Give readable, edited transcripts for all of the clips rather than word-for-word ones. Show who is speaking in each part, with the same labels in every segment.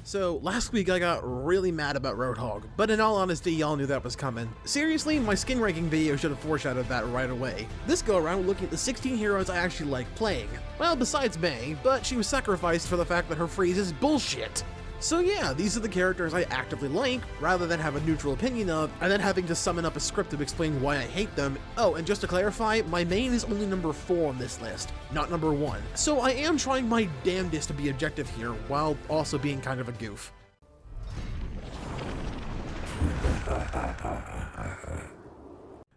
Speaker 1: So, last week I got really mad about Roadhog, but in all honesty, y'all knew that was coming. Seriously, my skin ranking video should have foreshadowed that right away. This go around, we're looking at the 16 heroes I actually like playing. Well, besides Mei, but she was sacrificed for the fact that her freeze is bullshit. So yeah, these are the characters I actively like, rather than have a neutral opinion of, and then having to summon up a script to explain why I hate them. Oh, and just to clarify, my main is only number 4 on this list, not number 1. So I am trying my damnedest to be objective here, while also being kind of a goof.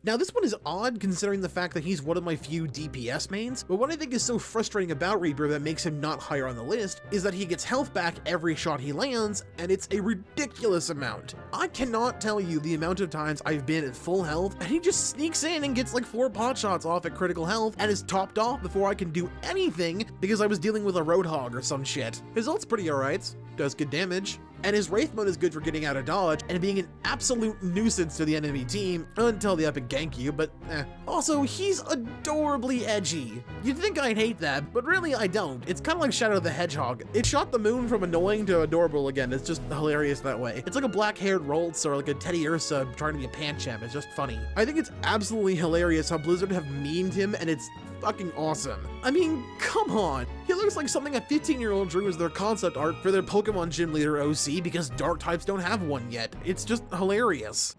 Speaker 1: Now this one is odd considering the fact that he's one of my few DPS mains, but what I think is so frustrating about Reaper that makes him not higher on the list is that he gets health back every shot he lands, and it's a ridiculous amount. I cannot tell you the amount of times I've been at full health, and he just sneaks in and gets like 4 pot shots off at critical health and is topped off before I can do anything because I was dealing with a Roadhog or some shit. His ult's pretty alright, does good damage, and his Wraith mode is good for getting out of dodge and being an absolute nuisance to the enemy team until they up and gank you, but eh. Also, he's adorably edgy. You'd think I'd hate that, but really I don't. It's kind of like Shadow the Hedgehog. It shot the moon from annoying to adorable again. It's just hilarious that way. It's like a black-haired Roltz or like a Teddy Ursa trying to be a Pancham. It's just funny. I think it's absolutely hilarious how Blizzard have memed him, and it's fucking awesome. I mean, come on. He looks like something a 15-year-old drew as their concept art for their Pokemon Gym Leader OC because Dark types don't have one yet. It's just hilarious.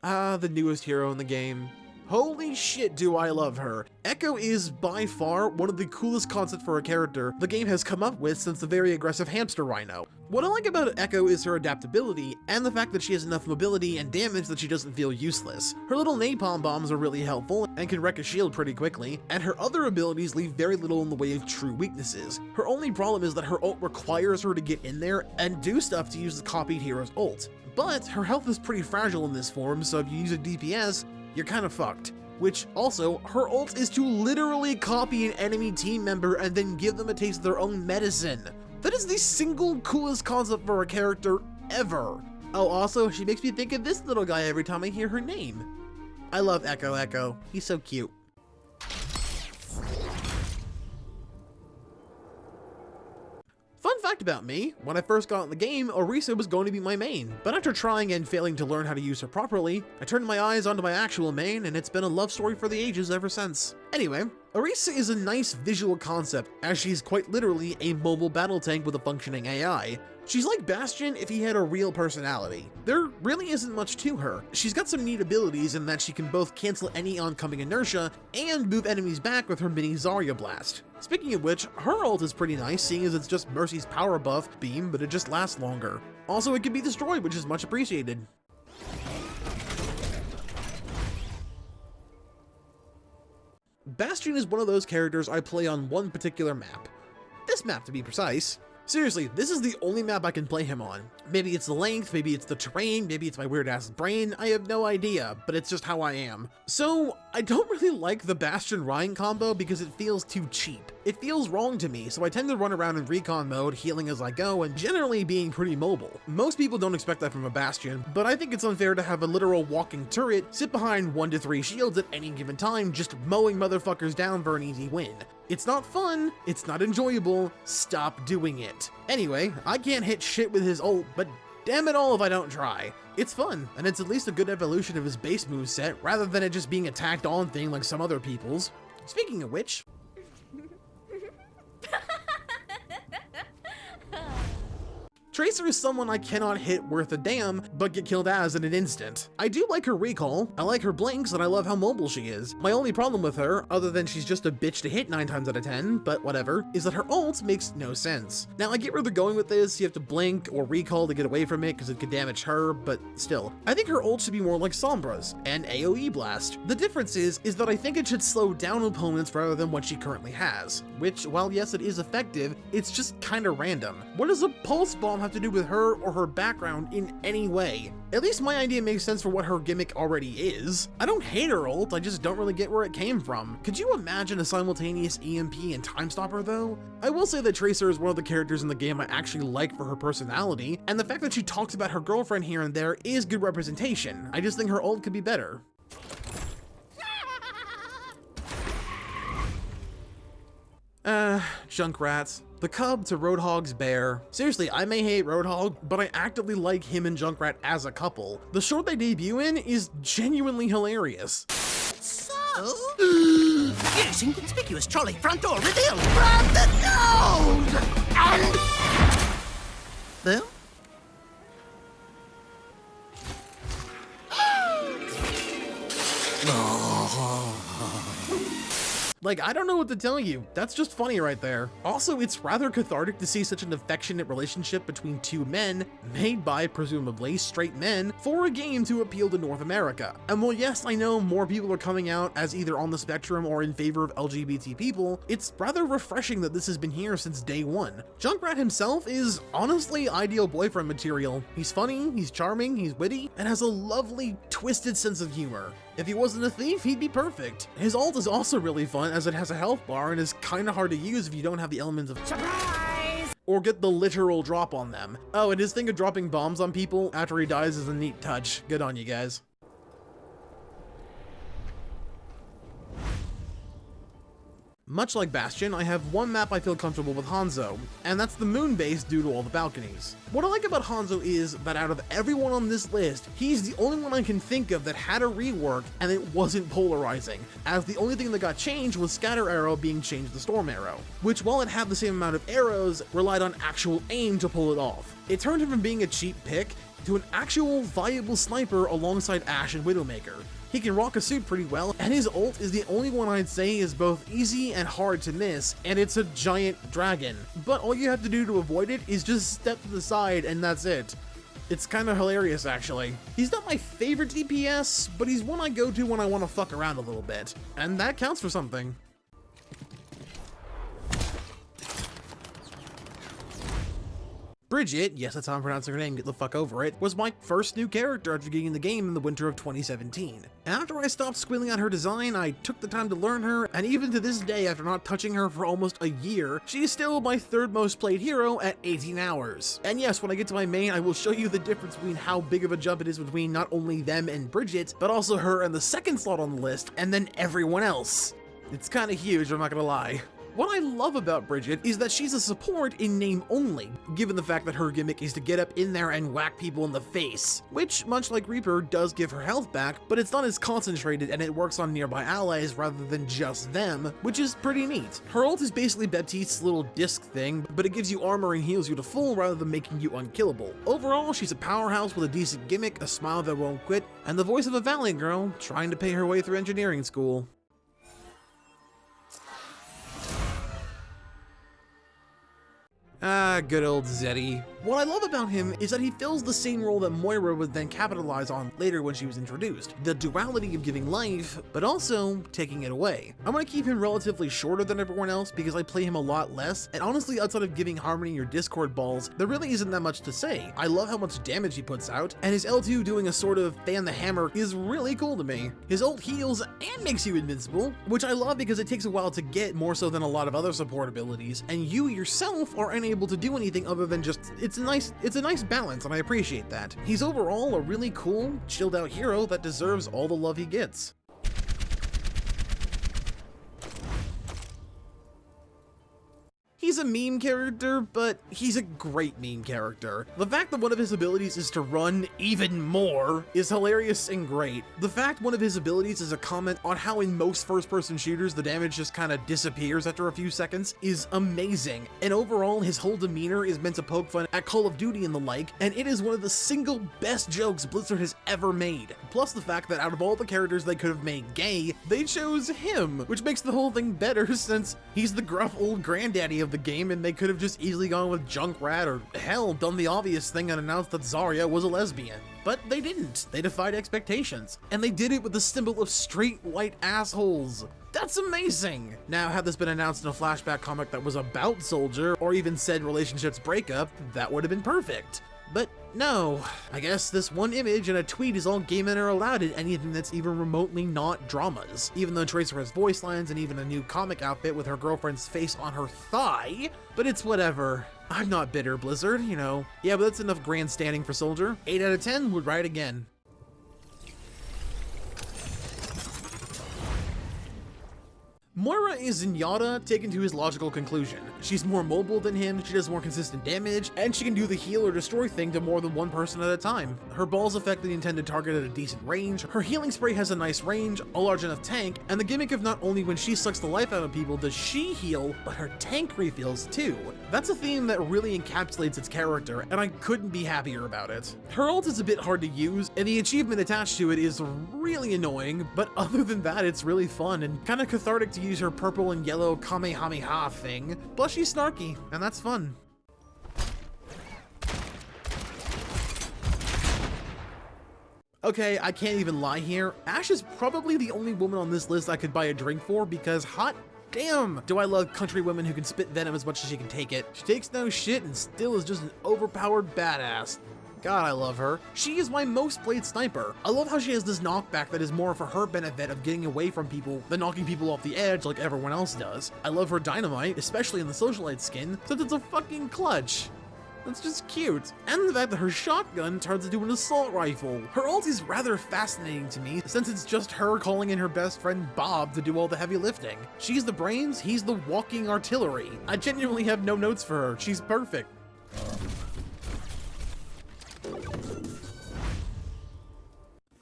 Speaker 1: The newest hero in the game. Holy shit do I love her. Echo is by far one of the coolest concepts for a character the game has come up with since the very aggressive hamster rhino. What I like about Echo is her adaptability and the fact that she has enough mobility and damage that she doesn't feel useless. Her little napalm bombs are really helpful and can wreck a shield pretty quickly, and her other abilities leave very little in the way of true weaknesses. Her only problem is that her ult requires her to get in there and do stuff to use the copied hero's ult. But her health is pretty fragile in this form, so if you use a DPS, you're kind of fucked. Which also, her ult is to literally copy an enemy team member and then give them a taste of their own medicine. That is the single coolest concept for a character ever. Oh, also, she makes me think of this little guy every time I hear her name. I love Echo. He's so cute. Fun fact about me, when I first got in the game, Orisa was going to be my main, but after trying and failing to learn how to use her properly, I turned my eyes onto my actual main, and it's been a love story for the ages ever since. Anyway, Orisa is a nice visual concept, as she's quite literally a mobile battle tank with a functioning AI. She's like Bastion if he had a real personality. There really isn't much to her. She's got some neat abilities in that she can both cancel any oncoming inertia and move enemies back with her mini Zarya blast. Speaking of which, her ult is pretty nice, seeing as it's just Mercy's power buff beam, but it just lasts longer. Also, it can be destroyed, which is much appreciated. Bastion is one of those characters I play on one particular map. This map, to be precise. Seriously, this is the only map I can play him on. Maybe it's the length, maybe it's the terrain, maybe it's my weird-ass brain, I have no idea, but it's just how I am. So, I don't really like the Bastion-Ryan combo because it feels too cheap. It feels wrong to me, so I tend to run around in recon mode, healing as I go, and generally being pretty mobile. Most people don't expect that from a Bastion, but I think it's unfair to have a literal walking turret sit behind 1 to 3 shields at any given time, just mowing motherfuckers down for an easy win. It's not fun, it's not enjoyable, stop doing it. Anyway, I can't hit shit with his ult, but damn it all if I don't try. It's fun, and it's at least a good evolution of his base moveset, rather than it just being a tacked on thing like some other people's. Speaking of which, Tracer is someone I cannot hit worth a damn, but get killed as in an instant. I do like her recall, I like her blinks, and I love how mobile she is. My only problem with her, other than she's just a bitch to hit 9 times out of 10, but whatever, is that her ult makes no sense. Now I get where they're going with this, you have to blink or recall to get away from it because it could damage her, but still. I think her ult should be more like Sombra's, and AoE Blast. The difference is that I think it should slow down opponents rather than what she currently has, which, while yes it is effective, it's just kinda random. What does a pulse bomb have to do with her or her background in any way? At least my idea makes sense for what her gimmick already is. I don't hate her ult, I just don't really get where it came from. Could you imagine a simultaneous EMP and Time Stopper though? I will say that Tracer is one of the characters in the game I actually like for her personality, and the fact that she talks about her girlfriend here and there is good representation. I just think her ult could be better. Junkrat. The cub to Roadhog's bear. Seriously, I may hate Roadhog, but I actively like him and Junkrat as a couple. The short they debut in is genuinely hilarious.
Speaker 2: So? Yes, inconspicuous trolley front door revealed. Grab the gold! And... Well?
Speaker 1: Like, I don't know what to tell you. That's just funny right there. Also, it's rather cathartic to see such an affectionate relationship between two men, made by, presumably, straight men, for a game to appeal to North America. And while yes, I know more people are coming out as either on the spectrum or in favor of LGBT people, it's rather refreshing that this has been here since day one. Junkrat himself is honestly ideal boyfriend material. He's funny, he's charming, he's witty, and has a lovely, twisted sense of humor. If he wasn't a thief, he'd be perfect. His ult is also really fun as it has a health bar and is kinda hard to use if you don't have the elements of surprise or get the literal drop on them. Oh, and his thing of dropping bombs on people after he dies is a neat touch. Good on you guys. Much like Bastion, I have one map I feel comfortable with Hanzo, and that's the moon base due to all the balconies. What I like about Hanzo is that out of everyone on this list, he's the only one I can think of that had a rework and it wasn't polarizing, as the only thing that got changed was Scatter Arrow being changed to Storm Arrow, which while it had the same amount of arrows, relied on actual aim to pull it off. It turned him from being a cheap pick to an actual viable sniper alongside Ashe and Widowmaker. He can rock a suit pretty well, and his ult is the only one I'd say is both easy and hard to miss, and it's a giant dragon. But all you have to do to avoid it is just step to the side and that's it. It's kinda hilarious actually. He's not my favorite DPS, but he's one I go to when I want to fuck around a little bit. And that counts for something. Bridget, yes that's how I'm pronouncing her name, get the fuck over it, was my first new character after getting the game in the winter of 2017. After I stopped squealing at her design, I took the time to learn her, and even to this day after not touching her for almost a year, she's still my third most played hero at 18 hours. And yes, when I get to my main, I will show you the difference between how big of a jump it is between not only them and Bridget, but also her and the second slot on the list, and then everyone else. It's kinda huge, I'm not gonna lie. What I love about Bridget is that she's a support in name only, given the fact that her gimmick is to get up in there and whack people in the face, which, much like Reaper, does give her health back, but it's not as concentrated and it works on nearby allies rather than just them, which is pretty neat. Her ult is basically Baptiste's little disc thing, but it gives you armor and heals you to full rather than making you unkillable. Overall, she's a powerhouse with a decent gimmick, a smile that won't quit, and the voice of a valiant girl trying to pay her way through engineering school. Ah, good old Zeddy. What I love about him is that he fills the same role that Moira would then capitalize on later when she was introduced. The duality of giving life, but also taking it away. I'm gonna keep him relatively shorter than everyone else because I play him a lot less, and honestly outside of giving Harmony or Discord balls, there really isn't that much to say. I love how much damage he puts out, and his L2 doing a sort of fan the hammer is really cool to me. His ult heals and makes you invincible, which I love because it takes a while to get more so than a lot of other support abilities, and you yourself are unable to do anything other than just, it's a nice balance and I appreciate that. He's overall a really cool, chilled out hero that deserves all the love he gets. He's a meme character, but he's a great meme character. The fact that one of his abilities is to run even more is hilarious and great. The fact one of his abilities is a comment on how in most first-person shooters the damage just kind of disappears after a few seconds is amazing. And overall, his whole demeanor is meant to poke fun at Call of Duty and the like, and it is one of the single best jokes Blizzard has ever made. Plus the fact that out of all the characters they could have made gay, they chose him, which makes the whole thing better since he's the gruff old granddaddy of the game, and they could have just easily gone with Junkrat or hell done the obvious thing and announced that Zarya was a lesbian. But they didn't. They defied expectations. And they did it with the symbol of straight white assholes. That's amazing! Now, had this been announced in a flashback comic that was about Soldier, or even said relationships breakup, that would have been perfect. But no, I guess this one image and a tweet is all gay men are allowed in anything that's even remotely not dramas. Even though Tracer has voice lines and even a new comic outfit with her girlfriend's face on her thigh, but it's whatever. I'm not bitter, Blizzard, you know. Yeah, but that's enough grandstanding for Soldier. 8 out of 10 would write again. Moira is Zenyatta taken to his logical conclusion. She's more mobile than him, she does more consistent damage, and she can do the heal or destroy thing to more than one person at a time. Her balls affect the intended target at a decent range, her healing spray has a nice range, a large enough tank, and the gimmick of not only when she sucks the life out of people does she heal, but her tank refills too. That's a theme that really encapsulates its character, and I couldn't be happier about it. Her ult is a bit hard to use, and the achievement attached to it is really annoying, but other than that, it's really fun and kind of cathartic to use her purple and yellow Kamehameha thing. Plus she's snarky, and that's fun. Okay, I can't even lie here. Ashe is probably the only woman on this list I could buy a drink for because hot damn, do I love country women who can spit venom as much as she can take it. She takes no shit and still is just an overpowered badass. God, I love her. She is my most played sniper. I love how she has this knockback that is more for her benefit of getting away from people than knocking people off the edge like everyone else does. I love her dynamite, especially in the socialite skin, since it's a fucking clutch. That's just cute. And the fact that her shotgun turns into an assault rifle. Her ult is rather fascinating to me, since it's just her calling in her best friend Bob to do all the heavy lifting. She's the brains, he's the walking artillery. I genuinely have no notes for her. She's perfect.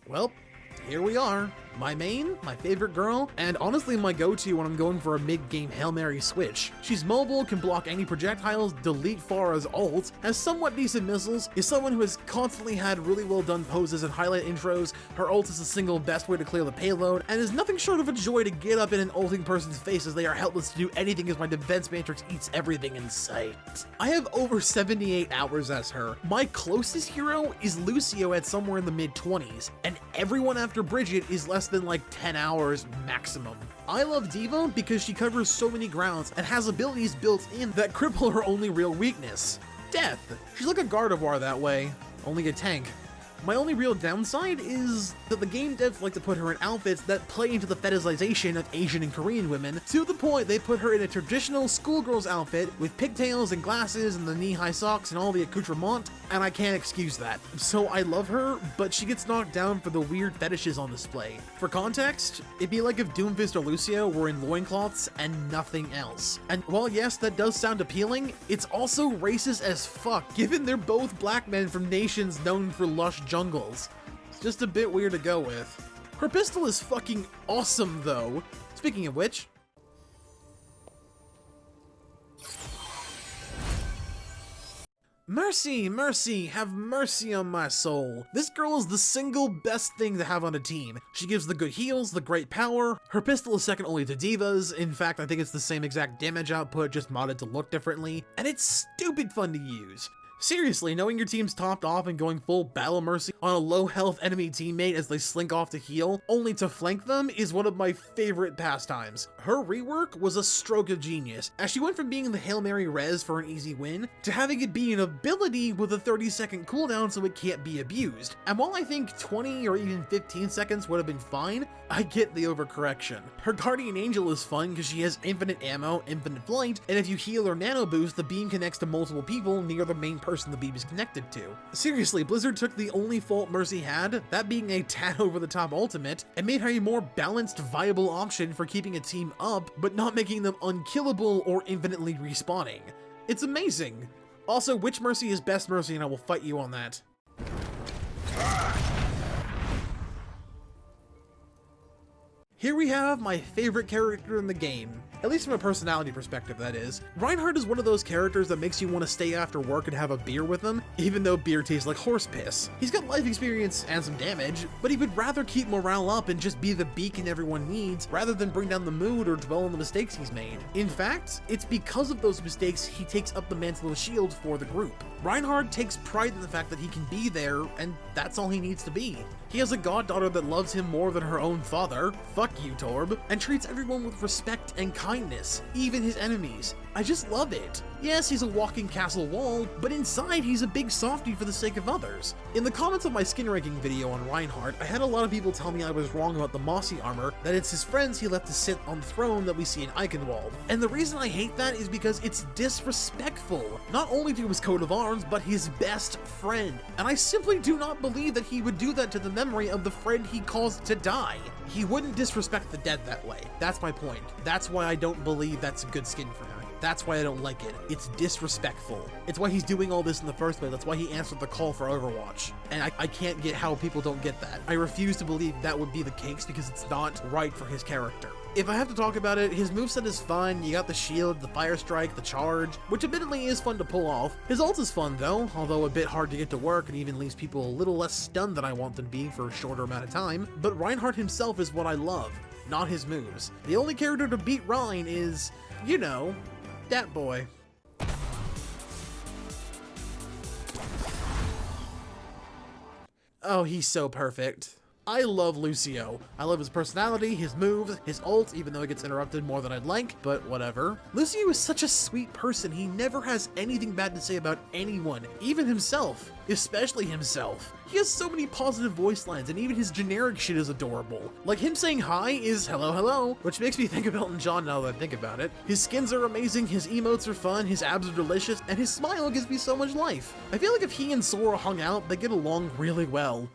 Speaker 1: Well, here we are. My main, my favorite girl, and honestly my go-to when I'm going for a mid-game Hail Mary switch. She's mobile, can block any projectiles, delete Pharah's ult, has somewhat decent missiles, is someone who has constantly had really well done poses and highlight intros, her ult is the single best way to clear the payload, and is nothing short of a joy to get up in an ulting person's face as they are helpless to do anything as my defense matrix eats everything in sight. I have over 78 hours as her. My closest hero is Lucio at somewhere in the mid-20s, and everyone after Bridget is less than like 10 hours maximum. I love D.Va because she covers so many grounds and has abilities built in that cripple her only real weakness, death. She's like a Gardevoir that way, only a tank. My only real downside is that the game devs like to put her in outfits that play into the fetishization of Asian and Korean women, to the point they put her in a traditional schoolgirl's outfit with pigtails and glasses and the knee-high socks and all the accoutrement, and I can't excuse that. So I love her, but she gets knocked down for the weird fetishes on display. For context, it'd be like if Doomfist or Lucio were in loincloths and nothing else. And while yes, that does sound appealing, it's also racist as fuck, given they're both black men from nations known for lush jungles. It's just a bit weird to go with. Her pistol is fucking awesome though. Speaking of which, mercy, mercy, have mercy on my soul. This girl is the single best thing to have on a team. She gives the good heals, the great power. Her pistol is second only to D.Va's. In fact, I think it's the same exact damage output, just modded to look differently. And it's stupid fun to use. Seriously, knowing your team's topped off and going full battle mercy on a low health enemy teammate as they slink off to heal, only to flank them, is one of my favorite pastimes. Her rework was a stroke of genius, as she went from being the Hail Mary res for an easy win, to having it be an ability with a 30-second cooldown so it can't be abused. And while I think 20 or even 15 seconds would have been fine, I get the overcorrection. Her Guardian Angel is fun because she has infinite ammo, infinite flight, and if you heal or nano boost, the beam connects to multiple people near the main person the beam is connected to. Seriously, Blizzard took the only fault Mercy had, that being a tad over the top ultimate, and made her a more balanced, viable option for keeping a team up, but not making them unkillable or infinitely respawning. It's amazing. Also, which Mercy is best Mercy, and I will fight you on that. Here we have my favorite character in the game, at least from a personality perspective, that is. Reinhardt is one of those characters that makes you want to stay after work and have a beer with him, even though beer tastes like horse piss. He's got life experience and some damage, but he would rather keep morale up and just be the beacon everyone needs, rather than bring down the mood or dwell on the mistakes he's made. In fact, it's because of those mistakes he takes up the mantle of shield for the group. Reinhardt takes pride in the fact that he can be there, and that's all he needs to be. He has a goddaughter that loves him more than her own father, fuck you Torb, and treats everyone with respect and kindness, even his enemies. I just love it. Yes, he's a walking castle wall, but inside he's a big softie for the sake of others. In the comments of my skin ranking video on Reinhardt, I had a lot of people tell me I was wrong about the Mossy armor, that it's his friends he left to sit on the throne that we see in Eichenwald. And the reason I hate that is because it's disrespectful, not only to his coat of arms, but his best friend. And I simply do not believe that he would do that to the memory of the friend he caused to die. He wouldn't disrespect the dead that way. That's my point. That's why I don't believe that's a good skin for him. That's why I don't like it. It's disrespectful. It's why he's doing all this in the first place. That's why he answered the call for Overwatch. And I can't get how people don't get that. I refuse to believe that would be the case because it's not right for his character. If I have to talk about it, his moveset is fun. You got the shield, the fire strike, the charge, which admittedly is fun to pull off. His ult is fun though, although a bit hard to get to work and even leaves people a little less stunned than I want them to be for a shorter amount of time. But Reinhardt himself is what I love, not his moves. The only character to beat Rein is, you know, that boy. Oh, he's so perfect. I love Lucio. I love his personality, his moves, his ult, even though it gets interrupted more than I'd like, but whatever. Lucio is such a sweet person. He never has anything bad to say about anyone, even himself, especially himself. He has so many positive voice lines, and even his generic shit is adorable. Like him saying hi is hello hello, which makes me think of Elton John now that I think about it. His skins are amazing, his emotes are fun, his abs are delicious, and his smile gives me so much life. I feel like if he and Sora hung out, they get along really well.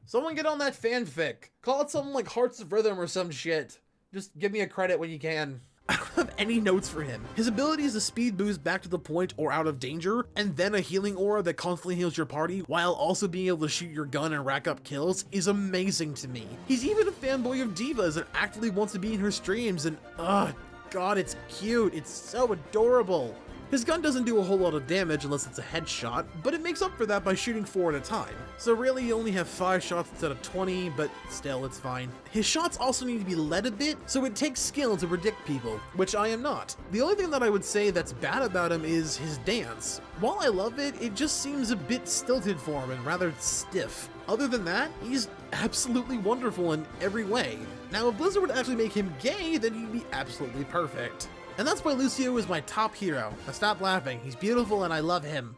Speaker 1: Someone get on that fanfic. Call it something like Hearts of Rhythm or some shit. Just give me a credit when you can. I don't have any notes for him. His ability is a speed boost back to the point or out of danger, and then a healing aura that constantly heals your party while also being able to shoot your gun and rack up kills is amazing to me. He's even a fanboy of divas and actively wants to be in her streams, and God, it's cute. It's so adorable. His gun doesn't do a whole lot of damage unless it's a headshot, but it makes up for that by shooting 4 at a time. So really you only have 5 shots instead of 20, but still it's fine. His shots also need to be led a bit, so it takes skill to predict people, which I am not. The only thing that I would say that's bad about him is his dance. While I love it, it just seems a bit stilted for him and rather stiff. Other than that, he's absolutely wonderful in every way. Now if Blizzard would actually make him gay, then he'd be absolutely perfect. And that's why Lucio is my top hero. Now stop laughing, he's beautiful and I love him.